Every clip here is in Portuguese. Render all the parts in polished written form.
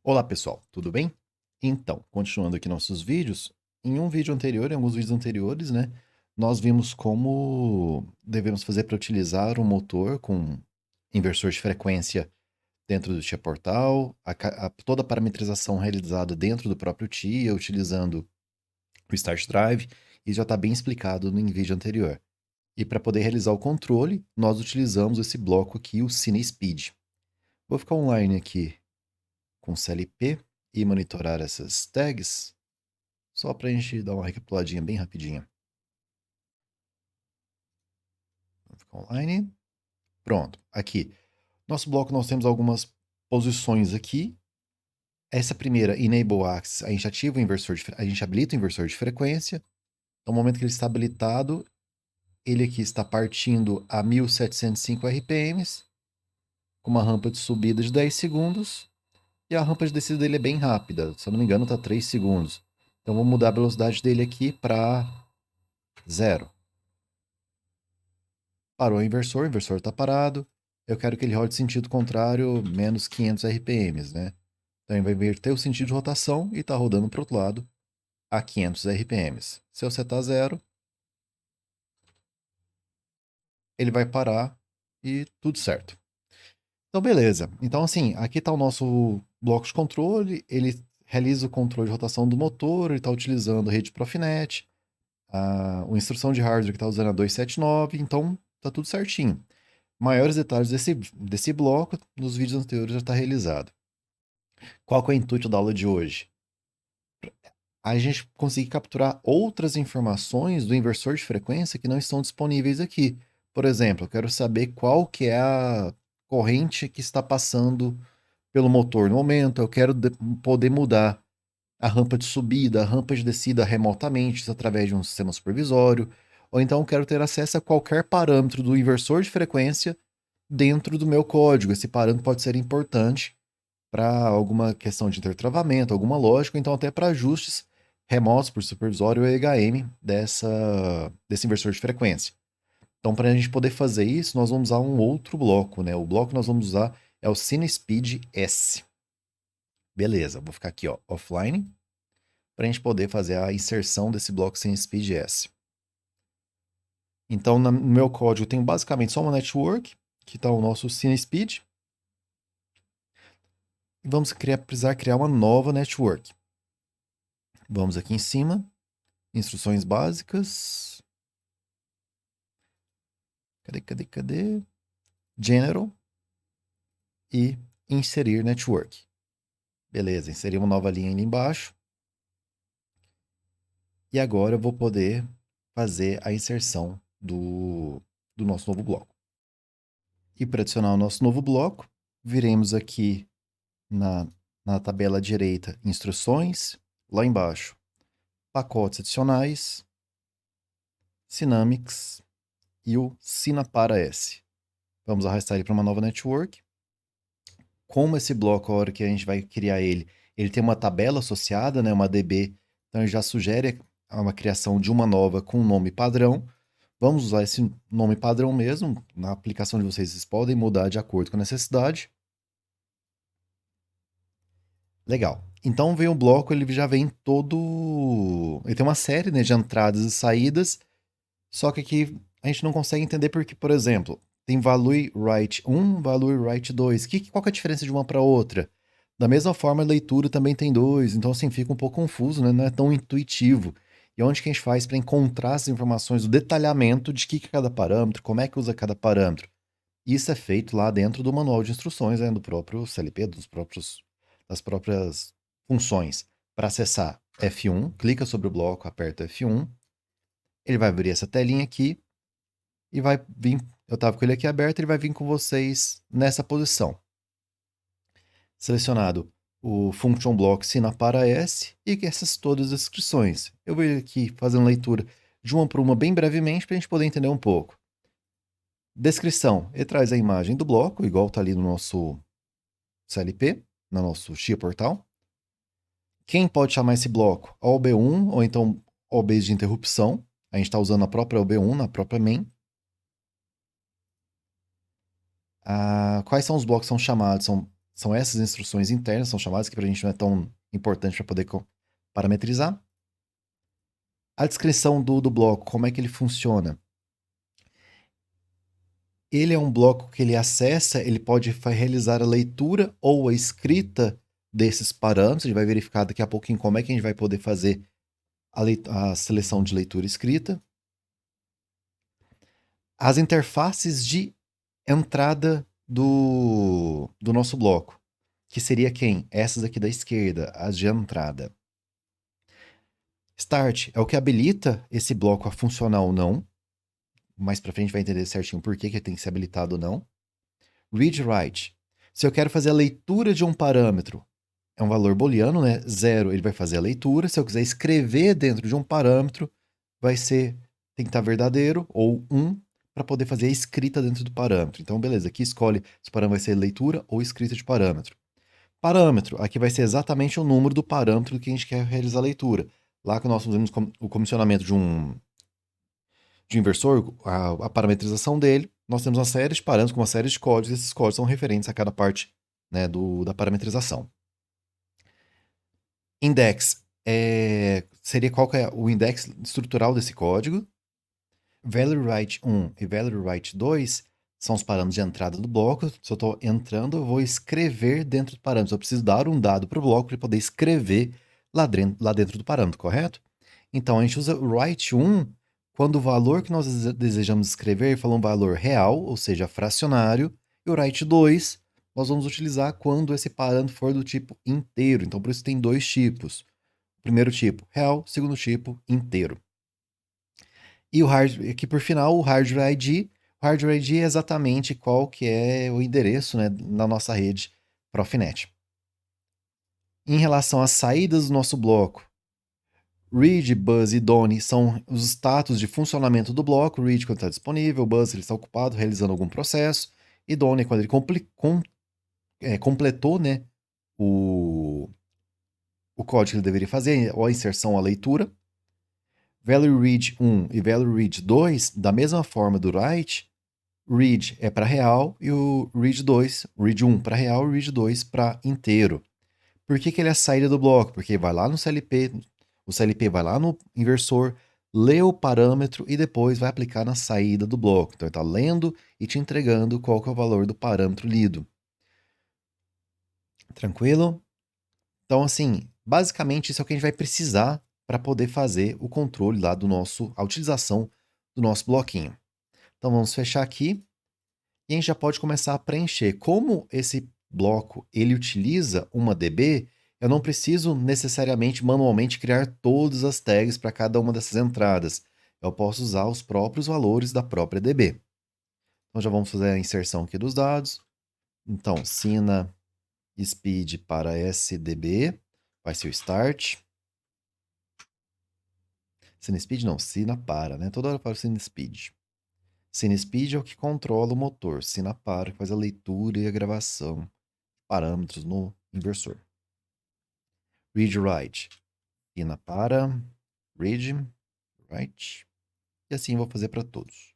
Olá pessoal, tudo bem? Então, continuando aqui nossos vídeos, em um vídeo anterior, em alguns vídeos anteriores, né, nós vimos como devemos fazer para utilizar um motor com inversor de frequência dentro do TIA Portal, toda a parametrização realizada dentro do próprio TIA, utilizando o Start Drive, e já está bem explicado no vídeo anterior. E para poder realizar o controle, nós utilizamos esse bloco aqui, o CineSpeed. Vou ficar online aqui com CLP e monitorar essas tags, só para a gente dar uma recapituladinha bem rapidinha. Vou ficar online. Pronto, aqui. Nosso bloco nós temos algumas posições aqui. Essa primeira, Enable Axis, a gente ativa o inversor a gente habilita o inversor de frequência. No momento que ele está habilitado, ele aqui está partindo a 1705 RPMs, com uma rampa de subida de 10 segundos, e a rampa de descida dele é bem rápida, se eu não me engano está 3 segundos. Então vou mudar a velocidade dele aqui para 0. Parou o inversor está parado. Eu quero que ele rode sentido contrário, menos 500 RPMs, né? Então ele vai inverter o sentido de rotação e está rodando para o outro lado a 500 RPMs. Se eu setar 0, ele vai parar e tudo certo. Então, beleza. Então, assim, aqui está o nosso bloco de controle. Ele realiza o controle de rotação do motor, ele está utilizando a rede Profinet, a instrução de hardware que está usando a 279, então está tudo certinho. Maiores detalhes desse bloco nos vídeos anteriores já está realizado. Qual que é o intuito da aula de hoje? A gente conseguir capturar outras informações do inversor de frequência que não estão disponíveis aqui. Por exemplo, eu quero saber qual que é a corrente que está passando pelo motor no momento, eu quero poder mudar a rampa de subida, a rampa de descida remotamente, isso através de um sistema supervisório, ou então eu quero ter acesso a qualquer parâmetro do inversor de frequência dentro do meu código. Esse parâmetro pode ser importante para alguma questão de intertravamento, alguma lógica, então até para ajustes remotos por supervisório ou EHM desse inversor de frequência. Então, para a gente poder fazer isso, nós vamos usar um outro bloco, né? O bloco que nós vamos usar é o CineSpeed S. Beleza, vou ficar aqui, ó, offline, para a gente poder fazer a inserção desse bloco CineSpeed S. Então, no meu código, eu tenho basicamente só uma network, que está o nosso CineSpeed, e vamos precisar criar uma nova network. Vamos aqui em cima, instruções básicas. Cadê? General e inserir network. Beleza, inseri uma nova linha ali embaixo. E agora eu vou poder fazer a inserção do nosso novo bloco. E para adicionar o nosso novo bloco, viremos aqui na tabela direita instruções, lá embaixo pacotes adicionais, Synamics e o Sinapara S. Vamos arrastar ele para uma nova network. Como esse bloco, a hora que a gente vai criar ele, ele tem uma tabela associada, né, uma DB, então ele já sugere uma criação de uma nova com um nome padrão. Vamos usar esse nome padrão mesmo. Na aplicação de vocês podem mudar de acordo com a necessidade. Legal. Então vem o bloco, ele já vem todo. Ele tem uma série, né, de entradas e saídas. Só que aqui a gente não consegue entender porque, por exemplo, tem value write 1, value write 2. Qual que é a diferença de uma para outra? Da mesma forma, a leitura também tem dois. Então, assim, fica um pouco confuso, né? Não é tão intuitivo. E onde que a gente faz para encontrar essas informações, o detalhamento de que é cada parâmetro, como é que usa cada parâmetro? Isso é feito lá dentro do manual de instruções, né, do próprio CLP, das próprias funções. Para acessar F1, clica sobre o bloco, aperta F1, ele vai abrir essa telinha aqui e vai vir. Eu estava com ele aqui aberto, ele vai vir com vocês nessa posição. Selecionado o function block sina para S e essas todas as descrições. Eu vou aqui fazendo leitura de uma por uma bem brevemente para a gente poder entender um pouco. Descrição, ele traz a imagem do bloco, igual está ali no nosso CLP, no nosso Chia Portal. Quem pode chamar esse bloco? OB1 ou então OBs de interrupção. A gente está usando a própria OB1 na própria main. Quais são os blocos que são chamados? São São essas instruções internas, são chamadas que para a gente não é tão importante para poder parametrizar. A descrição do bloco, como é que ele funciona? Ele é um bloco que ele acessa, ele pode realizar a leitura ou a escrita desses parâmetros. A gente vai verificar daqui a pouquinho como é que a gente vai poder fazer a seleção de leitura e escrita. As interfaces de entrada do nosso bloco, que seria quem? Essas aqui da esquerda, as de entrada. Start é o que habilita esse bloco a funcionar ou não. Mais pra frente vai entender certinho por que ele tem que ser habilitado ou não. Read write. Se eu quero fazer a leitura de um parâmetro, é um valor booleano, né? 0, ele vai fazer a leitura. Se eu quiser escrever dentro de um parâmetro, tem que estar verdadeiro, ou 1, para poder fazer a escrita dentro do parâmetro. Então, beleza, aqui escolhe se o parâmetro vai ser leitura ou escrita de parâmetro. Parâmetro, aqui vai ser exatamente o número do parâmetro que a gente quer realizar a leitura. Lá que nós fazemos o comissionamento de um inversor, a parametrização dele, nós temos uma série de parâmetros com uma série de códigos, e esses códigos são referentes a cada parte, né, da parametrização. Index seria qual que é o index estrutural desse código. Value write 1 e value write 2 são os parâmetros de entrada do bloco. Se eu estou entrando, eu vou escrever dentro do parâmetro. Eu preciso dar um dado para o bloco para ele poder escrever lá dentro do parâmetro, correto? Então, a gente usa o write 1 quando o valor que nós desejamos escrever for um valor real, ou seja, fracionário, e o write 2 nós vamos utilizar quando esse parâmetro for do tipo inteiro. Então, por isso tem dois tipos. Primeiro tipo, real. Segundo tipo, inteiro. E aqui por final, o hardware ID. O hardware ID é exatamente qual que é o endereço, né, na nossa rede Profinet. Em relação às saídas do nosso bloco, read, buzz e done são os status de funcionamento do bloco. Read quando está disponível, buzz ele está ocupado realizando algum processo, e done quando ele completou, né, o código que ele deveria fazer, ou a inserção, a leitura. Value read 1 e value read 2, da mesma forma do write, read é para real e o read 1 para real e read 2 para inteiro. Por que ele é a saída do bloco? Porque vai lá no CLP, o CLP vai lá no inversor, lê o parâmetro e depois vai aplicar na saída do bloco. Então ele está lendo e te entregando qual que é o valor do parâmetro lido. Tranquilo? Então, assim, basicamente isso é o que a gente vai precisar para poder fazer o controle lá a utilização do nosso bloquinho. Então vamos fechar aqui e a gente já pode começar a preencher. Como esse bloco ele utiliza uma DB, eu não preciso necessariamente manualmente criar todas as tags para cada uma dessas entradas. Eu posso usar os próprios valores da própria DB. Então já vamos fazer a inserção aqui dos dados. Então, Sina Speed para SDB vai ser o start. Sina Speed não, Sina para, né? Toda hora para o Sina Speed. Sina Speed é o que controla o motor. Sina para, que faz a leitura e a gravação de parâmetros no inversor. Read write. Sina para, read, write. E assim eu vou fazer para todos.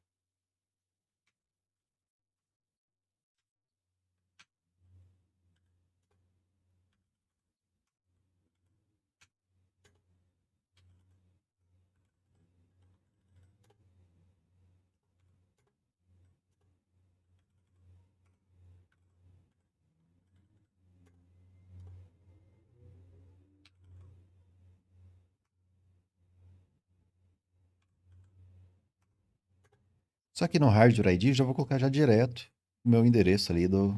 Só que no hardware ID eu já vou colocar já direto o meu endereço ali do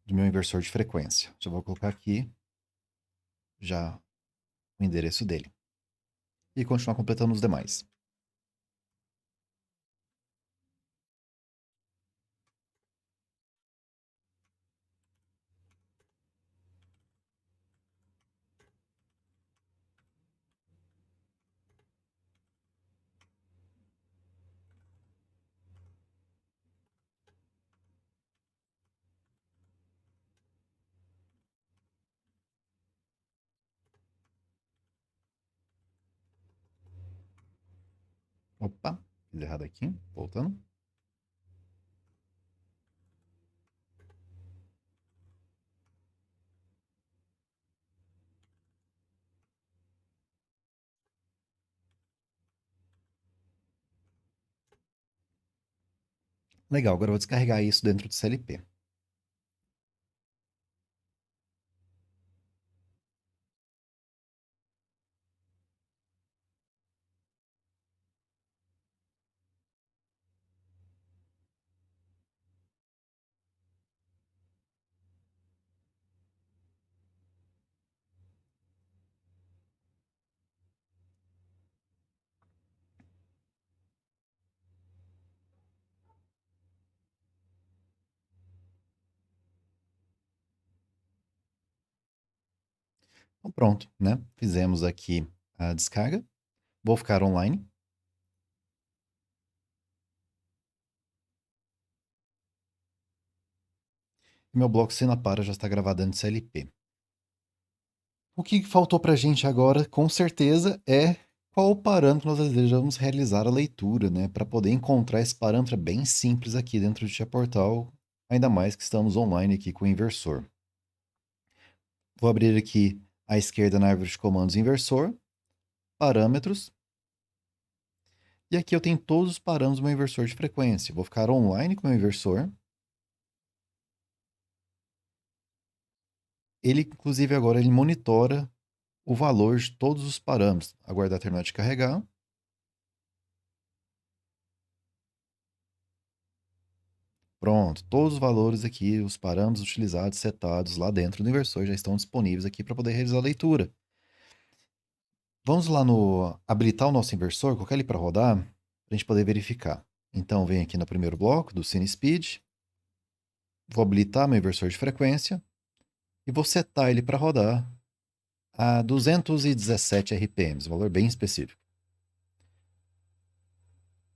meu inversor de frequência. Já vou colocar aqui já o endereço dele. E continuar completando os demais. Opa, fiz errado aqui. Voltando. Legal, agora eu vou descarregar isso dentro do CLP. Então pronto, né? Fizemos aqui a descarga. Vou ficar online. E meu bloco Sinapara já está gravado dentro do CLP. O que faltou para a gente agora, com certeza, é qual o parâmetro nós desejamos realizar a leitura, né? Para poder encontrar esse parâmetro é bem simples aqui dentro do Tia Portal, ainda mais que estamos online aqui com o inversor. Vou abrir aqui à esquerda na árvore de comandos inversor, parâmetros, e aqui eu tenho todos os parâmetros do meu inversor de frequência. Vou ficar online com o meu inversor. Ele, inclusive, agora ele monitora o valor de todos os parâmetros. Aguardar terminar de carregar. Pronto, todos os valores aqui, os parâmetros utilizados, setados lá dentro do inversor já estão disponíveis aqui para poder realizar a leitura. Vamos lá no habilitar o nosso inversor, colocar ele para rodar, para a gente poder verificar. Então, venho aqui no primeiro bloco do CineSpeed, vou habilitar meu inversor de frequência e vou setar ele para rodar a 217 RPMs, um valor bem específico.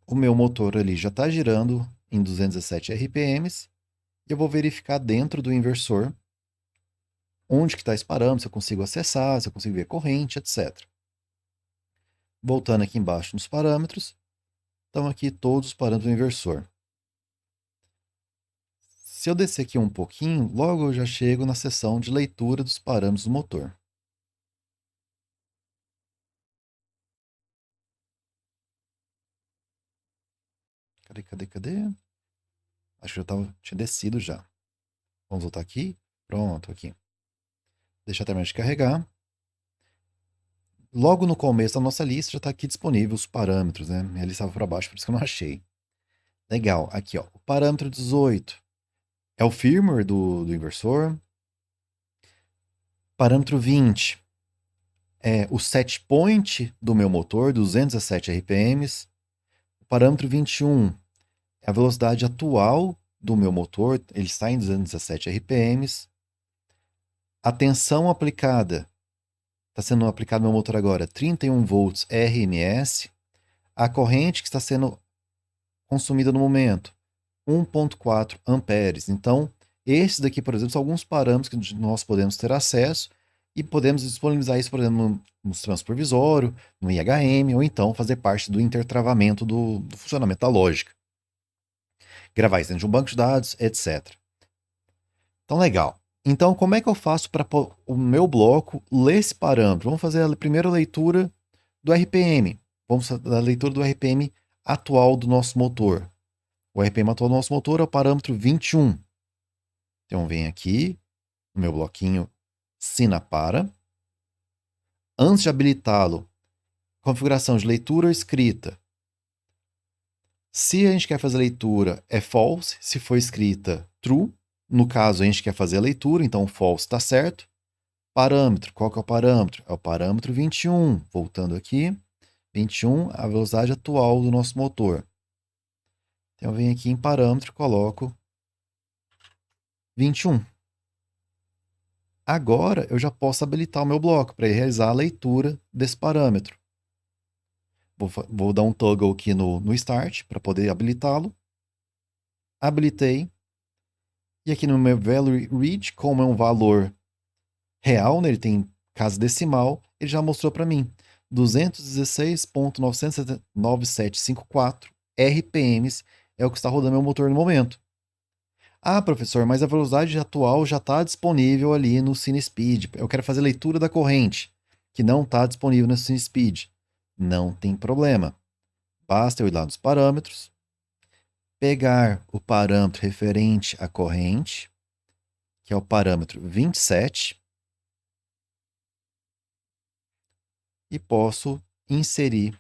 O meu motor ali já está girando em 217 RPMs e eu vou verificar dentro do inversor onde que está esse parâmetro, se eu consigo acessar, se eu consigo ver corrente, etc. Voltando aqui embaixo nos parâmetros, estão aqui todos os parâmetros do inversor. Se eu descer aqui um pouquinho, logo eu já chego na seção de leitura dos parâmetros do motor. Cadê? Acho que tinha descido já. Vamos voltar aqui. Pronto, aqui. Deixa eu terminar de carregar. Logo no começo da nossa lista já está aqui disponível os parâmetros, né? Minha lista estava para baixo, por isso que eu não achei. Legal, aqui ó, o parâmetro 18 é o firmware do inversor. Parâmetro 20 é o set point do meu motor, 217 RPMs. O parâmetro 21 é a velocidade atual do meu motor, ele está em 217 RPMs. A tensão aplicada, está sendo aplicado no meu motor agora, 31 volts RMS. A corrente que está sendo consumida no momento, 1,4 amperes. Então, esses daqui, por exemplo, são alguns parâmetros que nós podemos ter acesso e podemos disponibilizar isso, por exemplo, no transprovisório, no IHM, ou então fazer parte do intertravamento do funcionamento da lógica. Gravar isso dentro de um banco de dados, etc. Então, legal. Então, como é que eu faço para o meu bloco ler esse parâmetro? Vamos fazer a primeira leitura do RPM. Vamos fazer a leitura do RPM atual do nosso motor. O RPM atual do nosso motor é o parâmetro 21. Então, vem aqui no meu bloquinho Sinapara. Antes de habilitá-lo, configuração de leitura ou escrita. Se a gente quer fazer a leitura, é false. Se for escrita, true. No caso, a gente quer fazer a leitura, então false está certo. Parâmetro, qual que é o parâmetro? É o parâmetro 21. Voltando aqui, 21, a velocidade atual do nosso motor. Então, eu venho aqui em parâmetro, coloco 21. Agora, eu já posso habilitar o meu bloco para realizar a leitura desse parâmetro. Vou dar um toggle aqui no Start para poder habilitá-lo. Habilitei. E aqui no meu Value Read, como é um valor real, né, ele tem casa decimal, ele já mostrou para mim 216.99754 RPMs é o que está rodando meu motor no momento. Ah, professor, mas a velocidade atual já está disponível ali no CineSpeed. Eu quero fazer leitura da corrente, que não está disponível no CineSpeed. Não tem problema. Basta eu ir lá nos parâmetros, pegar o parâmetro referente à corrente, que é o parâmetro 27, e posso inserir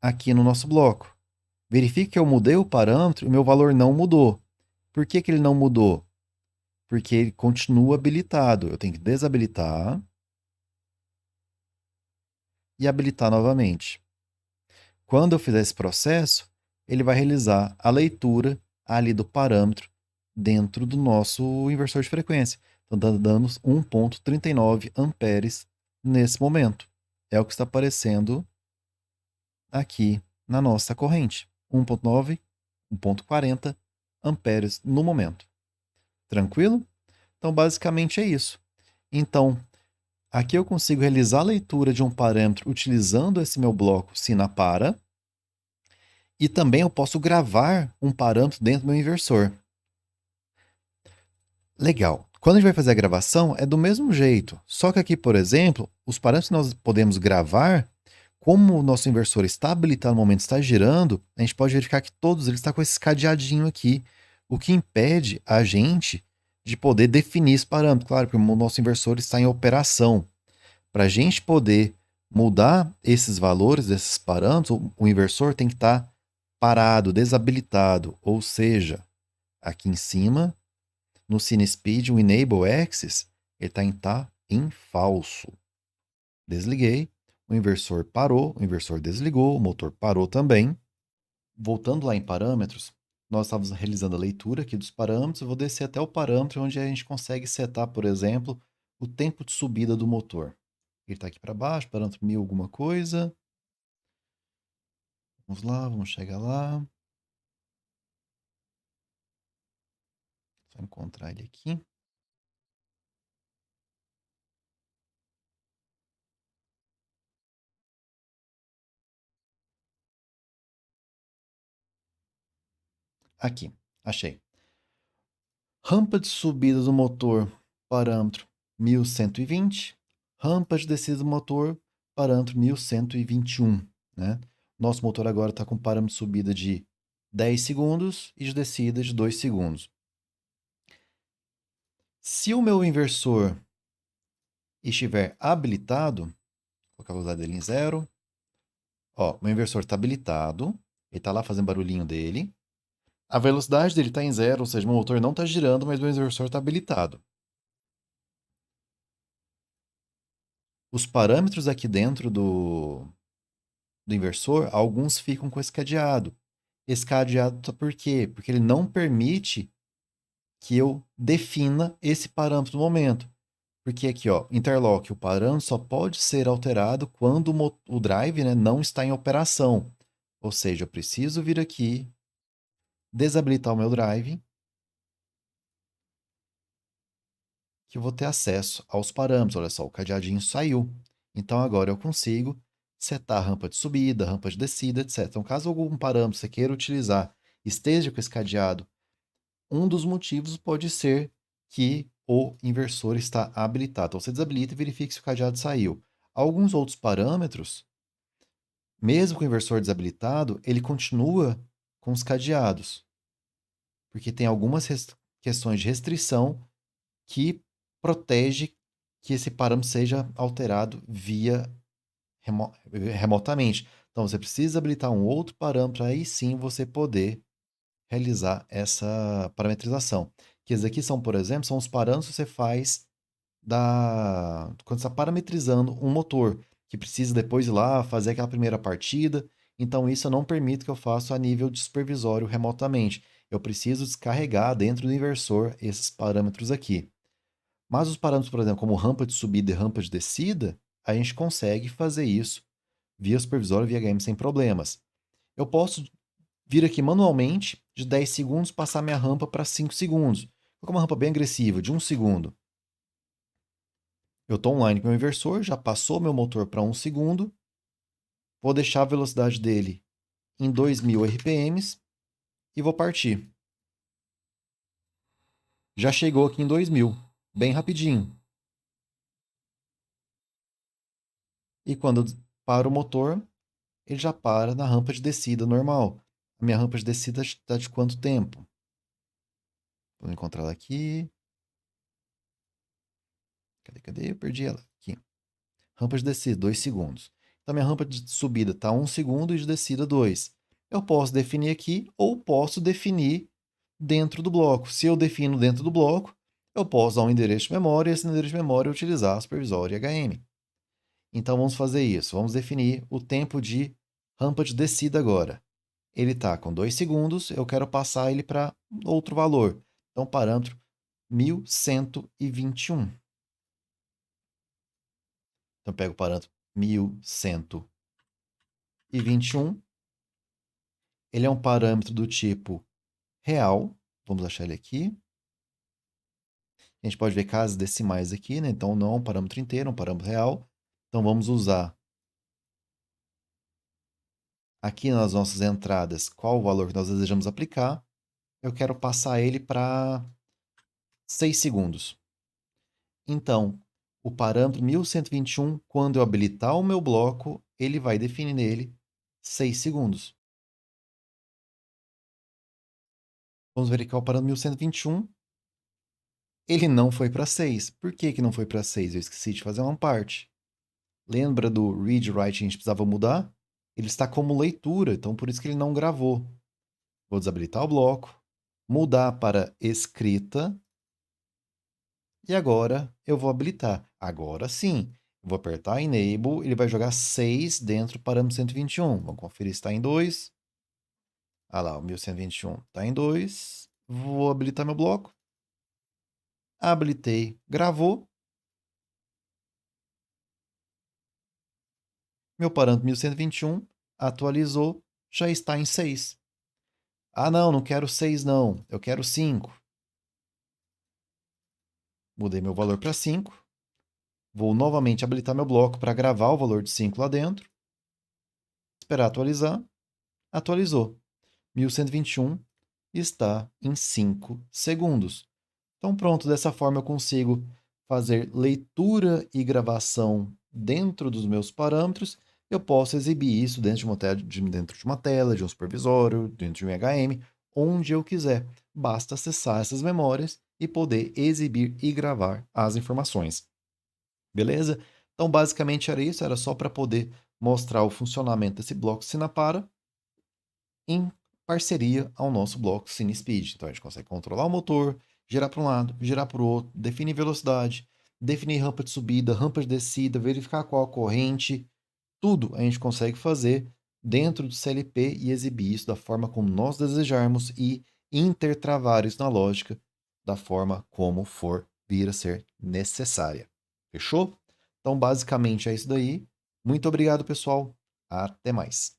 aqui no nosso bloco. Verifique que eu mudei o parâmetro e o meu valor não mudou. Por que ele não mudou? Porque ele continua habilitado. Eu tenho que desabilitar e habilitar novamente. Quando eu fizer esse processo, ele vai realizar a leitura ali do parâmetro dentro do nosso inversor de frequência. Então, está dando 1,39 amperes nesse momento. É o que está aparecendo aqui na nossa corrente. 1,9, 1,40 amperes no momento. Tranquilo? Então, basicamente é isso. Então, aqui eu consigo realizar a leitura de um parâmetro utilizando esse meu bloco Sinapara. E também eu posso gravar um parâmetro dentro do meu inversor. Legal. Quando a gente vai fazer a gravação, é do mesmo jeito. Só que aqui, por exemplo, os parâmetros que nós podemos gravar, como o nosso inversor está habilitado no momento, está girando, a gente pode verificar que todos eles estão com esse cadeadinho aqui, o que impede a gente de poder definir esse parâmetro. Claro, porque o nosso inversor está em operação. Para a gente poder mudar esses valores desses parâmetros, o inversor tem que estar parado, desabilitado, ou seja, aqui em cima, no CineSpeed, o Enable Axis, ele está em falso. Desliguei, o inversor parou, o inversor desligou, o motor parou também. Voltando lá em parâmetros, nós estávamos realizando a leitura aqui dos parâmetros, eu vou descer até o parâmetro onde a gente consegue setar, por exemplo, o tempo de subida do motor. Ele está aqui para baixo, parâmetro 1000 alguma coisa. Vamos lá, vamos chegar lá. Só encontrar ele aqui. Aqui, achei. Rampa de subida do motor, parâmetro 1120. Rampa de descida do motor, parâmetro 1121. Né? Nosso motor agora está com parâmetro de subida de 10 segundos e de descida de 2 segundos. Se o meu inversor estiver habilitado, vou colocar a velocidade dele em zero. Ó, meu inversor está habilitado, ele está lá fazendo barulhinho dele. A velocidade dele está em zero, ou seja, meu motor não está girando, mas meu inversor está habilitado. Os parâmetros aqui dentro do inversor, alguns ficam com esse cadeado. Esse cadeado tá por quê? Porque ele não permite que eu defina esse parâmetro no momento. Porque aqui, ó, interlock, o parâmetro só pode ser alterado quando o drive, né, não está em operação. Ou seja, eu preciso vir aqui, desabilitar o meu drive, que eu vou ter acesso aos parâmetros. Olha só, o cadeadinho saiu. Então agora eu consigo setar a rampa de subida, rampa de descida, etc. Então, caso algum parâmetro você queira utilizar esteja com esse cadeado, um dos motivos pode ser que o inversor está habilitado. Então, você desabilita e verifique se o cadeado saiu. Alguns outros parâmetros, mesmo com o inversor desabilitado, ele continua com os cadeados, porque tem algumas questões de restrição que protege que esse parâmetro seja alterado via remotamente. Então, você precisa habilitar um outro parâmetro, aí sim você poder realizar essa parametrização. Que esses aqui são, por exemplo, são os parâmetros que você faz quando você está parametrizando um motor, que precisa depois ir lá fazer aquela primeira partida. Então, isso eu não permito que eu faça a nível de supervisório remotamente. Eu preciso descarregar dentro do inversor esses parâmetros aqui. Mas os parâmetros, por exemplo, como rampa de subida e rampa de descida, a gente consegue fazer isso via supervisório, via HM sem problemas. Eu posso vir aqui manualmente, de 10 segundos, passar minha rampa para 5 segundos. Vou colocar uma rampa bem agressiva, de 1 segundo. Eu estou online com o meu inversor, já passou meu motor para 1 segundo. Vou deixar a velocidade dele em 2000 RPMs e vou partir. Já chegou aqui em 2000, bem rapidinho. E quando eu paro o motor, ele já para na rampa de descida normal. A minha rampa de descida está de quanto tempo? Vou encontrar ela aqui. Cadê? Eu perdi ela. Aqui. Rampa de descida, 2 segundos. Então, minha rampa de subida está 1 segundo e de descida 2. Eu posso definir aqui ou posso definir dentro do bloco. Se eu defino dentro do bloco, eu posso dar um endereço de memória e esse endereço de memória utilizar a supervisória HM. Então, vamos fazer isso. Vamos definir o tempo de rampa de descida agora. Ele está com 2 segundos, eu quero passar ele para outro valor. Então, parâmetro 1121. Então, eu pego o parâmetro 1121. Ele é um parâmetro do tipo real. Vamos achar ele aqui. A gente pode ver casas decimais aqui, né? Então, não é um parâmetro inteiro, é um parâmetro real. Então, vamos usar aqui nas nossas entradas qual o valor que nós desejamos aplicar. Eu quero passar ele para 6 segundos. Então, o parâmetro 1121, quando eu habilitar o meu bloco, ele vai definir nele 6 segundos. Vamos verificar o parâmetro 1121. Ele não foi para 6. Por que não foi para 6? Eu esqueci de fazer uma parte. Lembra do read write que a gente precisava mudar? Ele está como leitura, então por isso que ele não gravou. Vou desabilitar o bloco, mudar para escrita. E agora eu vou habilitar. Agora sim. Eu vou apertar Enable, ele vai jogar 6 dentro do parâmetro 121. Vamos conferir se está em 2. Ah lá, o 1121 está em 2. Vou habilitar meu bloco. Habilitei, gravou. Meu parâmetro 1121 atualizou, já está em 6. Ah não, não quero 6 não, eu quero 5. Mudei meu valor para 5. Vou novamente habilitar meu bloco para gravar o valor de 5 lá dentro. Esperar atualizar. Atualizou. 1121 está em 5 segundos. Então, pronto, dessa forma eu consigo fazer leitura e gravação dentro dos meus parâmetros. Eu posso exibir isso dentro de uma tela, de um supervisório, dentro de um HM, onde eu quiser. Basta acessar essas memórias e poder exibir e gravar as informações. Beleza? Então, basicamente era isso, era só para poder mostrar o funcionamento desse bloco Sinapara em parceria ao nosso bloco CineSpeed. Então a gente consegue controlar o motor, girar para um lado, girar para o outro, definir velocidade, definir rampa de subida, rampa de descida, verificar qual a corrente, tudo a gente consegue fazer dentro do CLP e exibir isso da forma como nós desejarmos e intertravar isso na lógica da forma como for vir a ser necessária. Fechou? Então, basicamente é isso daí. Muito obrigado, pessoal. Até mais.